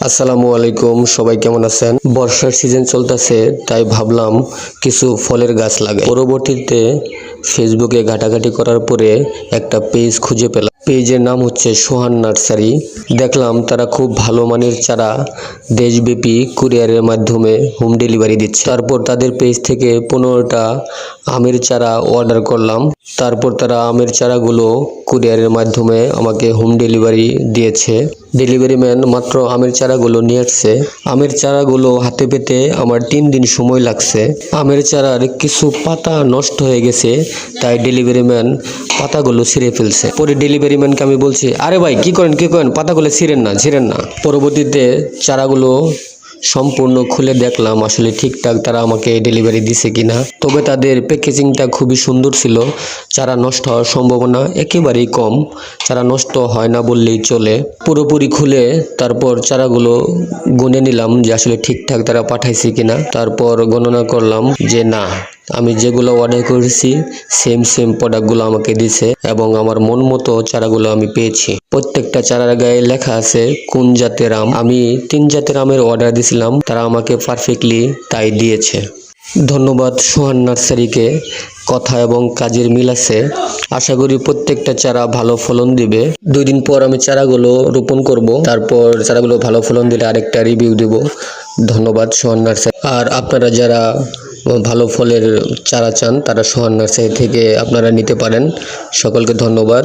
আসসালামু আলাইকুম, সবাই কেমন আছেন? বর্ষার সিজন চলতেছে, তাই ভাবলাম কিছু ফলের গাছ লাগাই। পরবর্তীতে ফেসবুকে ঘাটাঘাটি করার পরে একটা পেজ খুঁজে পেলাম। পেজের নাম হচ্ছে সোহান নার্সারি। দেখলাম তারা খুব ভালো মানের চারা দেশব্যাপী কুরিয়ারের মাধ্যমে হোম ডেলিভারি দিচ্ছে। তারপর তাদের পেজ থেকে 15টা আমের চারা অর্ডার করলাম। তারপর তারা আমের চারাগুলো কুরিয়ারের মাধ্যমে আমাকে হোম ডেলিভারি দিয়েছে। ডেলিভারি ম্যান মাত্র আমের চারাগুলো নিয়ে আসছে। আমের চারাগুলো হাতে পেতে আমার 3 দিন সময় লাগছে। আমের চারার কিছু পাতা নষ্ট হয়ে গেছে, তাই ডেলিভারি ম্যান পাতাগুলো ছিঁড়ে ফেলছে। পরে ডেলিভারি ম্যানকে আমি বলছি, আরে ভাই কি করেন পাতাগুলো ছিঁড়েন না। পরবর্তীতে চারাগুলো সম্পূর্ণ খুলে দেখলাম আসলে ঠিকঠাক তারা আমাকে ডেলিভারি দিছে কিনা। তবে তাদের প্যাকেজিংটা খুবই সুন্দর ছিল। চারা নষ্ট হওয়ার সম্ভাবনা একেবারেই কম, চারা নষ্ট হয় না বললেই চলে। পুরোপুরি খুলে তারপর চারাগুলো গুনে নিলাম যে আসলে ঠিকঠাক তারা পাঠাইছে কিনা। তারপর গণনা করলাম যে না, আমি যেগুলো অর্ডার করেছি সেম প্রোডাক্টগুলো আমাকে দিছে এবং আমার মন মতো চারাগুলো আমি পেয়েছি। প্রত্যেকটা চারার গায়ে লেখা আছে কোন জাতের আম। আমি 3 জাতের আমের অর্ডার দিয়েছিলাম, তারা আমাকে পারফেক্টলি তাই দিয়েছে। ধন্যবাদ সোহান নার্সারিকে, কথা এবং কাজের মিল আছে। আশা করি প্রত্যেকটা চারা ভালো ফলন দিবে। 2 দিন পর আমি চারাগুলো রোপণ করব, তারপর চারাগুলো ভালো ফলন দিলে আরেকটা রিভিউ দেব। ধন্যবাদ সোহান নার্সারি। আর আপনারা যারা ভালো ফলের চারা চান তারা সোহান নার্সারি থেকে আপনারা নিতে পারেন। সকলকে ধন্যবাদ।